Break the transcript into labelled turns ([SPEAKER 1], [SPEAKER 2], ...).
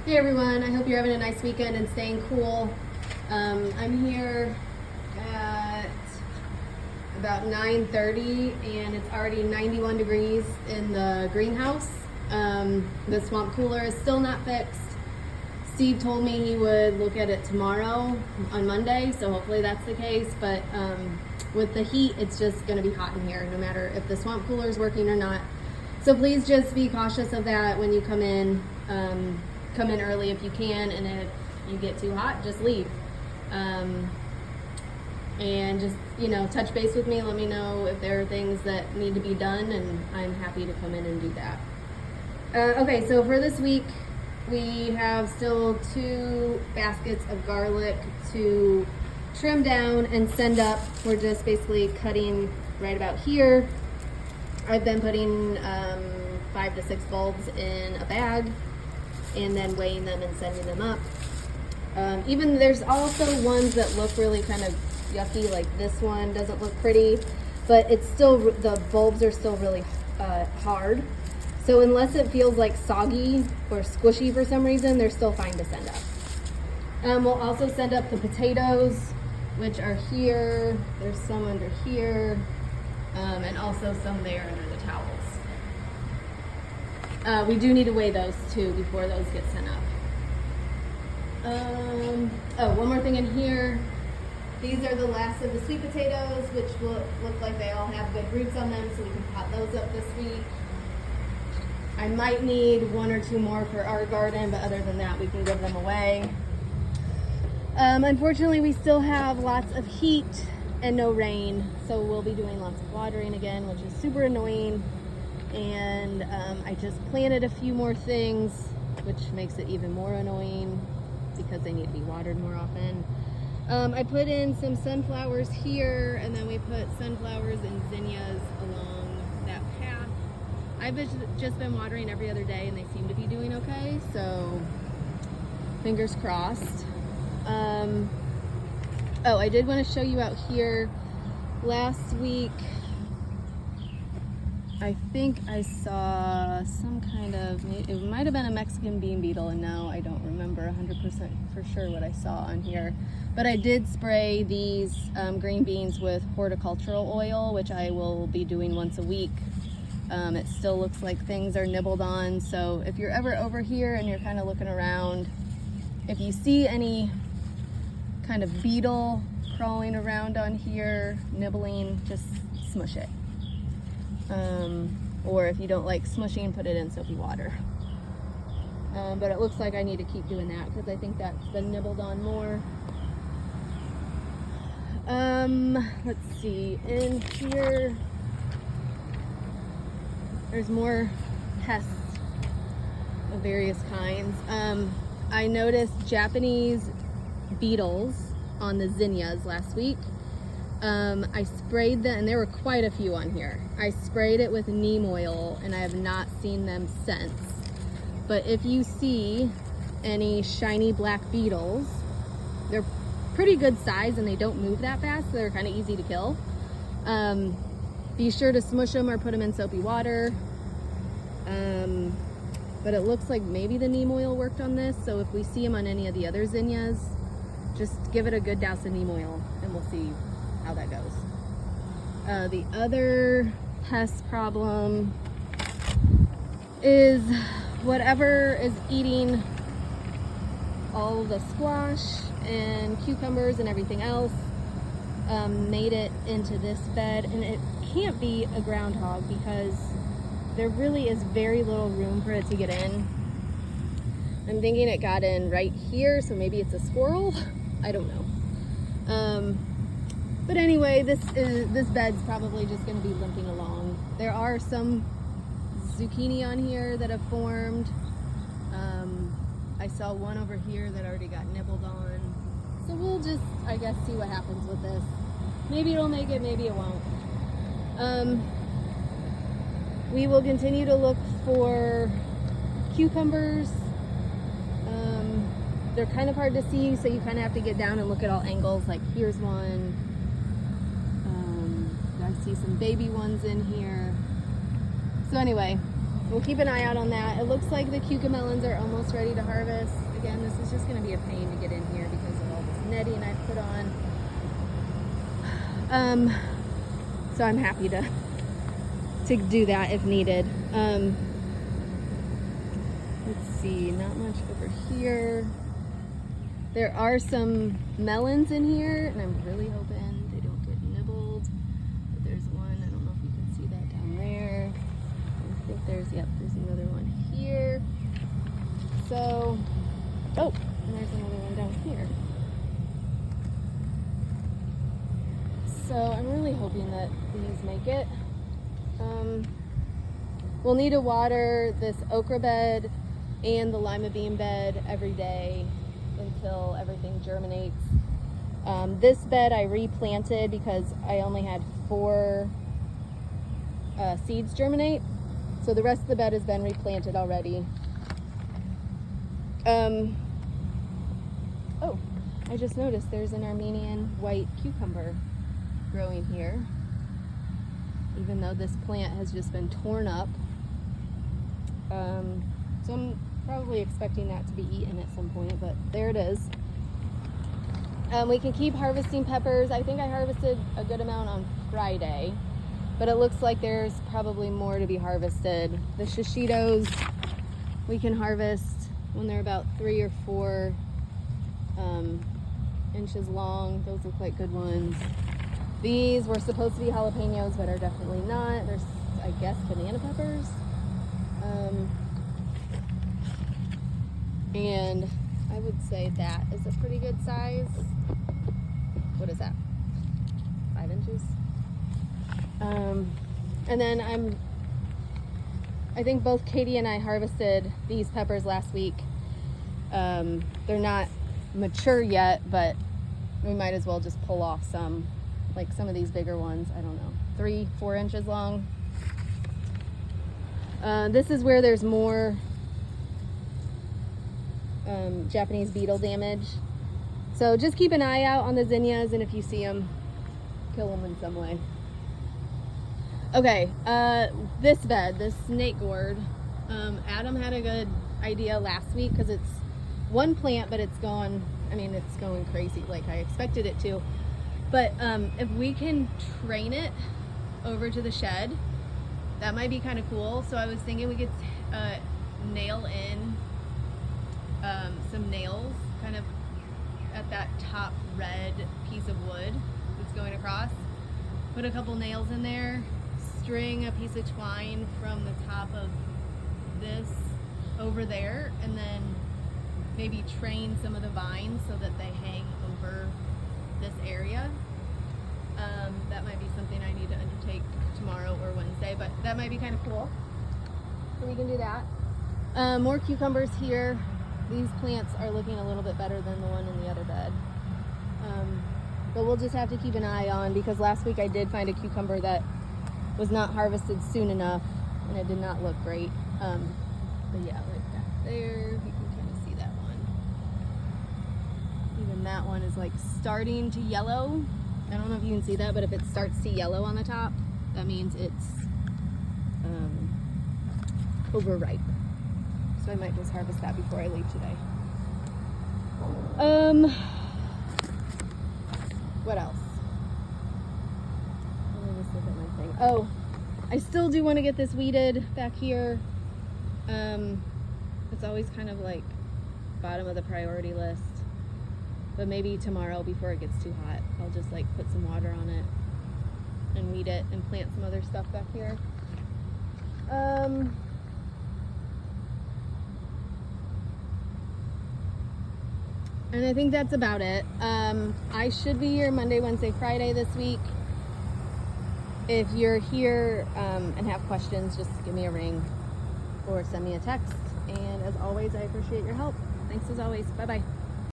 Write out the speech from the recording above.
[SPEAKER 1] Hey everyone, I hope you're having a nice weekend and staying cool. I'm here at about 9:30 and it's already 91 degrees in the greenhouse. The swamp cooler is still not fixed. Steve told me he would look at it tomorrow on Monday, so hopefully that's the case. But with the heat, it's just going to be hot in here no matter if the swamp cooler is working or not. So please just be cautious of that when you come in. Come in early if you can, and if you get too hot, just leave. And just, touch base with me. Let me know if there are things that need to be done, and I'm happy to come in and do that. Okay, so for this week, we have still 2 baskets of garlic to trim down and send up. We're just basically cutting right about here. I've been putting 5 to 6 bulbs in a bag and then weighing them and sending them up. Even there's also ones that look really kind of yucky, like this one doesn't look pretty, but it's still, the bulbs are still really hard. So unless it feels like soggy or squishy for some reason, they're still fine to send up. We'll also send up the potatoes, which are here. There's some under here, and also some there under the towels. We do need to weigh those too before those get sent up. One more thing in here. These are the last of the sweet potatoes, which will look like they all have good roots on them, so we can pot those up this week. I might need 1 or 2 more for our garden, but other than that, we can give them away. Unfortunately, we still have lots of heat and no rain, so we'll be doing lots of watering again, which is super annoying. And I just planted a few more things, which makes it even more annoying because they need to be watered more often. I put in some sunflowers here, and then we put sunflowers and zinnias along that path. I've just been watering every other day, and they seem to be doing okay, so fingers crossed. I did want to show you out here. Last week, I think I saw some kind of, it might have been a Mexican bean beetle, and now I don't remember 100% for sure what I saw on here. But I did spray these green beans with horticultural oil, which I will be doing once a week. It still looks like things are nibbled on, so if you're ever over here and you're kind of looking around, if you see any kind of beetle crawling around on here, nibbling, just smush it. Or if you don't like smushing, put it in soapy water. But it looks like I need to keep doing that because I think that's been nibbled on more. Let's see, in here, there's more pests of various kinds. I noticed Japanese beetles on the zinnias last week. I sprayed them, and there were quite a few on here. I sprayed it with neem oil, and I have not seen them since. But if you see any shiny black beetles, they're pretty good size, and they don't move that fast, so they're kind of easy to kill. Be sure to smush them or put them in soapy water. But it looks like maybe the neem oil worked on this, so if we see them on any of the other zinnias, just give it a good douse of neem oil, and we'll see how that goes. The other pest problem is whatever is eating all the squash and cucumbers and everything else made it into this bed, and it can't be a groundhog because there really is very little room for it to get in. I'm thinking it got in right here, so maybe it's a squirrel. I don't know. But anyway, this bed's probably just going to be limping along. There are some zucchini on here that have formed. I saw one over here that already got nibbled on. So we'll just, I guess, see what happens with this. Maybe it'll make it, maybe it won't. We will continue to look for cucumbers. They're kind of hard to see, so you kind of have to get down and look at all angles. Like here's one. I see some baby ones in here. So anyway, we'll keep an eye out on that. It looks like the cucamelons are almost ready to harvest. Again, this is just going to be a pain to get in here because of all this netting I've put on. So I'm happy to do that if needed. Let's see, not much over here. There are some melons in here, and I'm really hoping they don't get nibbled. But there's one, I don't know if you can see that down there. I think there's another one here. So, oh, and there's another one down here. So I'm really hoping that these make it. We'll need to water this okra bed and the lima bean bed every day until everything germinates. This bed I replanted because I only had 4 seeds germinate. So the rest of the bed has been replanted already. Oh, I just noticed there's an Armenian white cucumber growing here, even though this plant has just been torn up. So I'm probably expecting that to be eaten at some point, but there it is. We can keep harvesting peppers. I think I harvested a good amount on Friday, but it looks like there's probably more to be harvested. The shishitos we can harvest when they're about 3 or 4 inches long. Those look like good ones. These were supposed to be jalapenos, but are definitely not. There's, I guess, banana peppers. And I would say that is a pretty good size. What is that? 5 inches? And then I think both Katie and I harvested these peppers last week. They're not mature yet, but we might as well just pull off some, like some of these bigger ones, I don't know, 3-4 inches long. This is where there's more Japanese beetle damage. So just keep an eye out on the zinnias, and if you see them, kill them in some way. Okay, this bed, this snake gourd, Adam had a good idea last week because it's one plant, but it's going crazy like I expected it to. But if we can train it over to the shed, that might be kind of cool. So I was thinking we could nail in some nails kind of at that top red piece of wood that's going across. Put a couple nails in there, string a piece of twine from the top of this over there, and then maybe train some of the vines so that they hang over this area. That might be something I need to undertake tomorrow or Wednesday, but that might be kind of cool. So we can do that. More cucumbers here. These plants are looking a little bit better than the one in the other bed. But we'll just have to keep an eye on, because last week I did find a cucumber that was not harvested soon enough and it did not look great. But yeah, right back there, you can kind of see that one. Even that one is like starting to yellow. I don't know if you can see that, but if it starts to yellow on the top, that means it's overripe. So I might just harvest that before I leave today. What else? Let me just look at my thing. Oh, I still do want to get this weeded back here. It's always kind of like bottom of the priority list. But maybe tomorrow, before it gets too hot, I'll just like put some water on it and weed it and plant some other stuff back here. And I think that's about it. I should be here Monday, Wednesday, Friday this week. If you're here and have questions, just give me a ring or send me a text. And as always, I appreciate your help. Thanks as always. Bye-bye.